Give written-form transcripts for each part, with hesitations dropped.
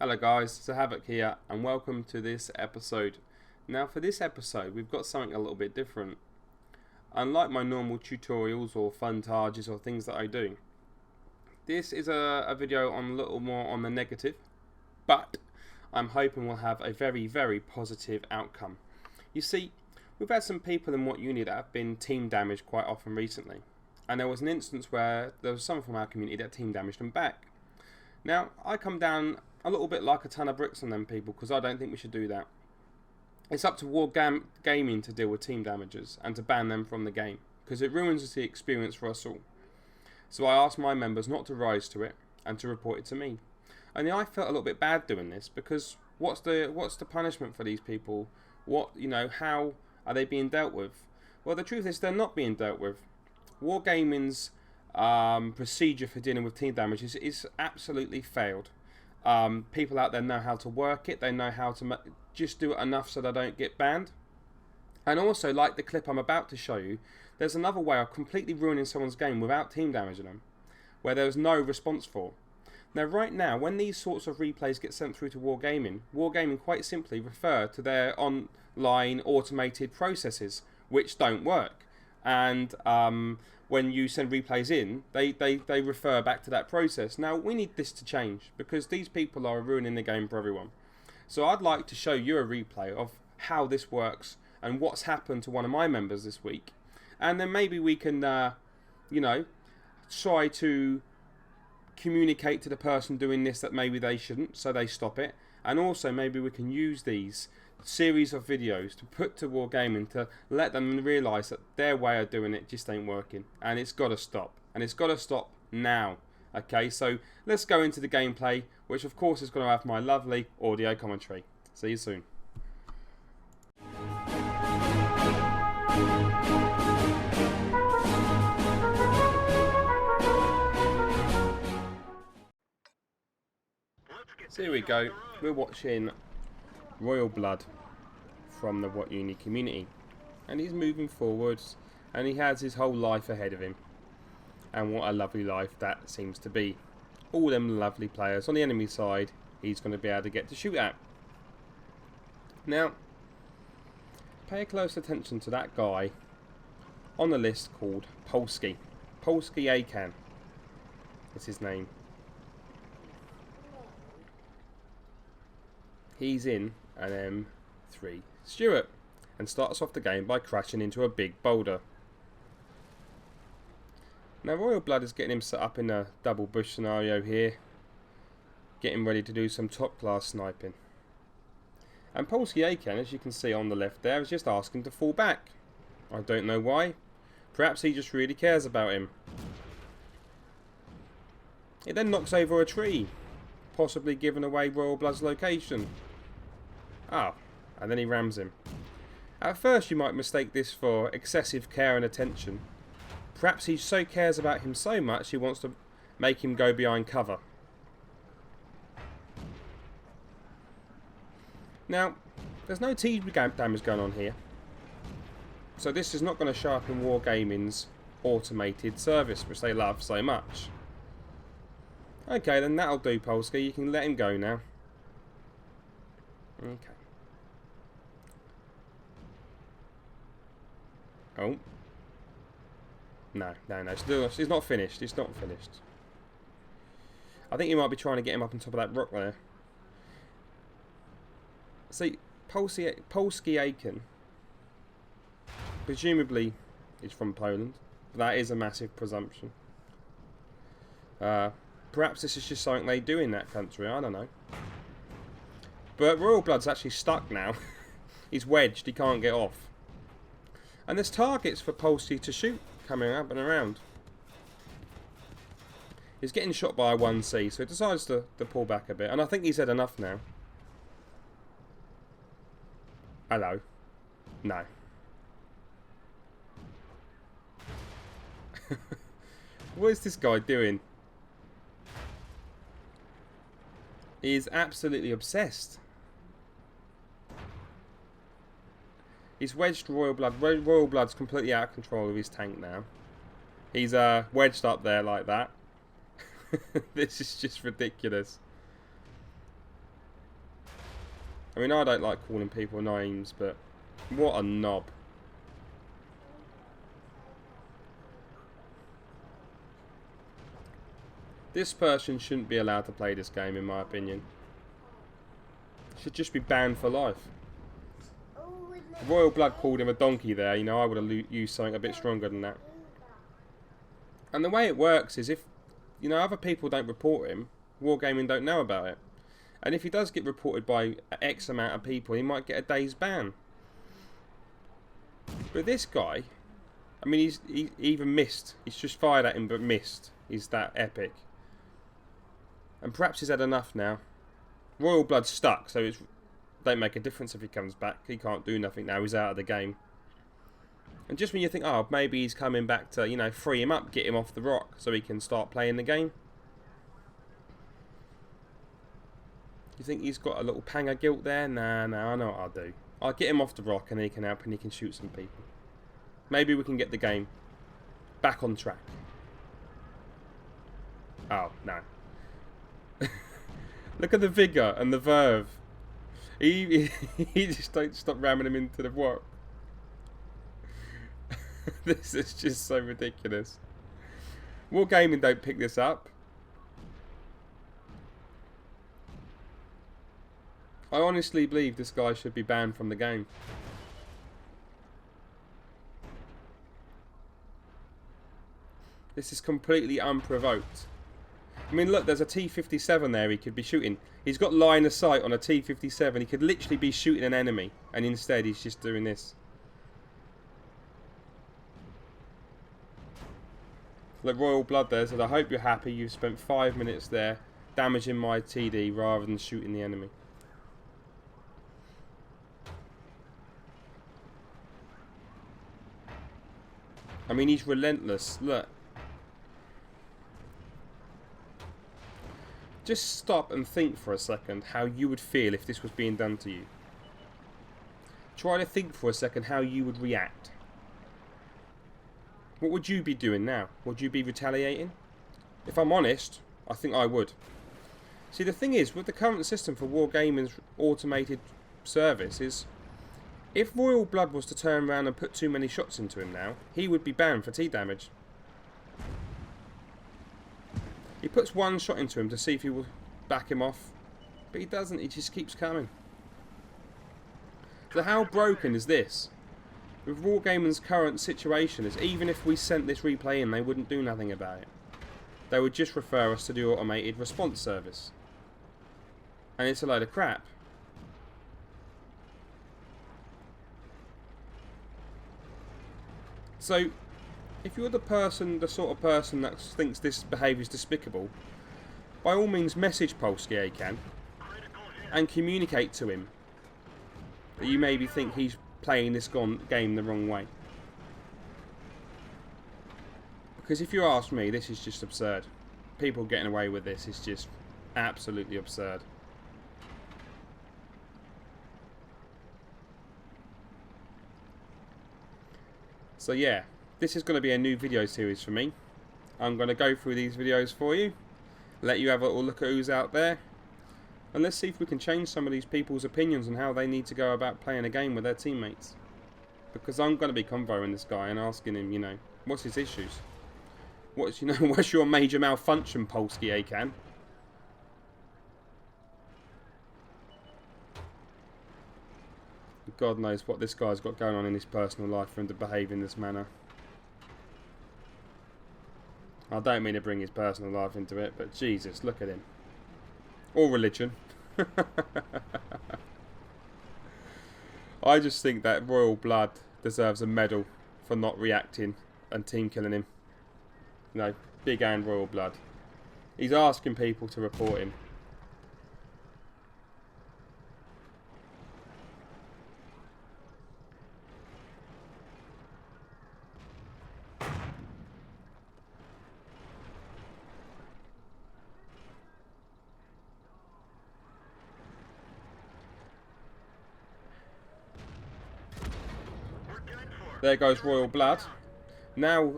Hello guys, it's Havoc here and welcome to this episode. Now for this episode we've got something a little bit different. Unlike my normal tutorials or fun targets or things that I do, this is a video on a little more on the negative, but I'm hoping we'll have a very positive outcome. You see, we've had some people in What Uni that have been team damaged quite often recently, and there was an instance where there was someone from our community that team damaged them back. Now I come down a little bit like a ton of bricks on them people because I don't think we should do that. It's up to Gaming to deal with team damages and to ban them from the game because it ruins the experience for us all. So I asked my members not to rise to it and to report it to me. And I felt a little bit bad doing this because what's the punishment for these people? How are they being dealt with? Well, the truth is they're not being dealt with. Wargaming's procedure for dealing with team damages is absolutely failed. People out there know how to work it. They know how to just do it enough so they don't get banned. And also, like the clip I'm about to show you, there's another way of completely ruining someone's game without team damaging them, where there's no response for. Now, right now, when these sorts of replays get sent through to Wargaming quite simply refer to their online automated processes, which don't work. And when you send replays in, they refer back to that process. Now, we need this to change because these people are ruining the game for everyone. So I'd like to show you a replay of how this works and what's happened to one of my members this week. And then maybe we can, try to communicate to the person doing this that maybe they shouldn't, so they stop it. And also maybe we can use these series of videos to put to Wargaming to let them realise that their way of doing it just ain't working and it's got to stop, and it's got to stop now. Okay, so let's go into the gameplay, which of course is going to have my lovely audio commentary. See you soon. So here we go, we're watching Royal Blood from the What Uni community, and he's moving forwards and he has his whole life ahead of him, and what a lovely life that seems to be. All them lovely players on the enemy side he's going to be able to get to shoot at. Now pay close attention to that guy on the list called Polsky Akan is his name. He's in an M3 Stuart and starts off the game by crashing into a big boulder. Now Royal Blood is getting him set up in a double bush scenario here, getting ready to do some top class sniping. And Polsky Akan, as you can see on the left there, is just asking to fall back. I don't know why. Perhaps he just really cares about him. It then knocks over a tree, possibly giving away Royal Blood's location. And then he rams him. At first you might mistake this for excessive care and attention. Perhaps he so cares about him so much he wants to make him go behind cover. Now, there's no team damage going on here, so this is not going to show up in Wargaming's automated service, which they love so much. Okay, then that'll do, Polsky. You can let him go now. Okay. Oh. No. It's not finished. It's not finished. I think you might be trying to get him up on top of that rock there. See, Polsky Akan, presumably, is from Poland. That is a massive presumption. Perhaps this is just something they do in that country. I don't know. But Royal Blood's actually stuck now. He's wedged. He can't get off. And there's targets for Polsky to shoot coming up and around. He's getting shot by a 1C, so he decides to pull back a bit. And I think he's had enough now. Hello. No. What is this guy doing? He is absolutely obsessed. He's wedged Royal Blood. Royal Blood's completely out of control of his tank now. He's wedged up there like that. This is just ridiculous. I mean, I don't like calling people names, but what a knob. This person shouldn't be allowed to play this game, in my opinion. Should just be banned for life. Royal Blood called him a donkey there. You know, I would have used something a bit stronger than that. And the way it works is if, you know, other people don't report him, Wargaming don't know about it. And if he does get reported by X amount of people, he might get a day's ban. But this guy, I mean, he even missed. He's just fired at him but missed. He's that epic. And perhaps he's had enough now. Royal Blood's stuck, so it don't make a difference if he comes back. He can't do nothing now. He's out of the game. And just when you think, oh, maybe he's coming back to, you know, free him up, get him off the rock so he can start playing the game. You think he's got a little pang of guilt there? Nah, I know what I'll do. I'll get him off the rock and he can help and he can shoot some people. Maybe we can get the game back on track. Oh, no. Look at the vigour and the verve. He just don't stop ramming him into the rock. This is just so ridiculous. Wargaming don't pick this up. I honestly believe this guy should be banned from the game. This is completely unprovoked. I mean, look, there's a T-57 there he could be shooting. He's got line of sight on a T-57. He could literally be shooting an enemy. And instead, he's just doing this. Look, Royal Blood there said, I hope you're happy. You've spent 5 minutes there damaging my TD rather than shooting the enemy. I mean, he's relentless. Look. Just stop and think for a second how you would feel if this was being done to you. Try to think for a second how you would react. What would you be doing now? Would you be retaliating? If I'm honest, I think I would. See, the thing is, with the current system for Wargaming's automated service is, if Royal Blood was to turn around and put too many shots into him now, he would be banned for T-damage. He puts one shot into him to see if he will back him off, but he doesn't, he just keeps coming. So how broken is this? With Wargaming's current situation is, even if we sent this replay in, they wouldn't do nothing about it. They would just refer us to the automated response service. And it's a load of crap. So, if you're the sort of person that thinks this behaviour is despicable, by all means message Polsky can and communicate to him that you maybe think he's playing this game the wrong way. Because if you ask me, this is just absurd. People getting away with this is just absolutely absurd. So yeah, this is going to be a new video series for me. I'm going to go through these videos for you, let you have a little look at who's out there, and let's see if we can change some of these people's opinions on how they need to go about playing a game with their teammates. Because I'm going to be convoing this guy and asking him, you know, what's his issues? What's your major malfunction, Polsky Akan? God knows what this guy's got going on in his personal life for him to behave in this manner. I don't mean to bring his personal life into it, but Jesus, look at him. Or religion. I just think that Royal Blood deserves a medal for not reacting and team killing him. You know, big and Royal Blood. He's asking people to report him. There goes Royal Blood. Now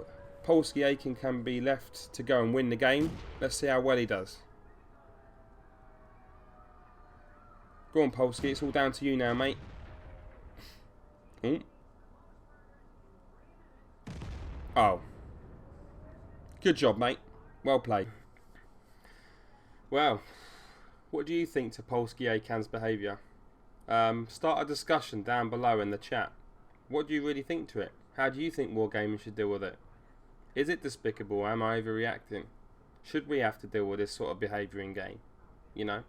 Polsky Akan can be left to go and win the game. Let's see how well he does. Go on, Polsky. It's all down to you now, mate. Ooh. Oh. Good job, mate. Well played. Well, what do you think to Polsky Akan's behaviour? Start a discussion down below in the chat. What do you really think to it? How do you think Wargaming should deal with it? Is it despicable? Am I overreacting? Should we have to deal with this sort of behaviour in game? You know?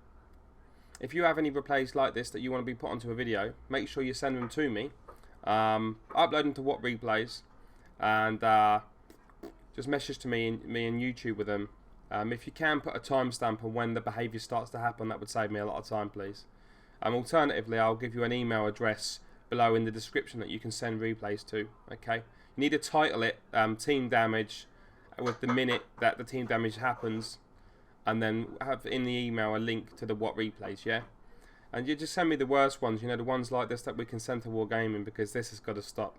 If you have any replays like this that you want to be put onto a video, make sure you send them to me. Upload them to What Replays, and just message to me and YouTube with them. If you can put a timestamp on when the behaviour starts to happen, that would save me a lot of time, please. Alternatively, I'll give you an email address below in the description that you can send replays to. Okay, you need to title it Team Damage with the minute that the team damage happens, and then have in the email a link to the What Replays, yeah? And you just send me the worst ones, you know, the ones like this that we can send to Wargaming, because this has got to stop.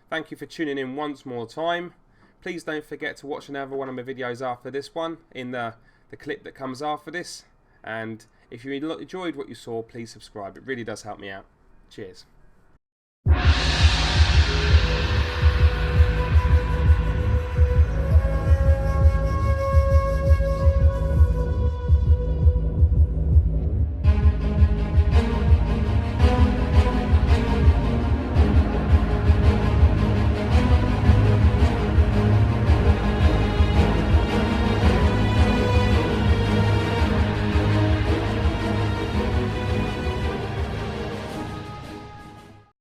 Thank you for tuning in once more time. Please don't forget to watch another one of my videos after this one, in the clip that comes after this. And if you enjoyed what you saw, please subscribe. It really does help me out. Cheers.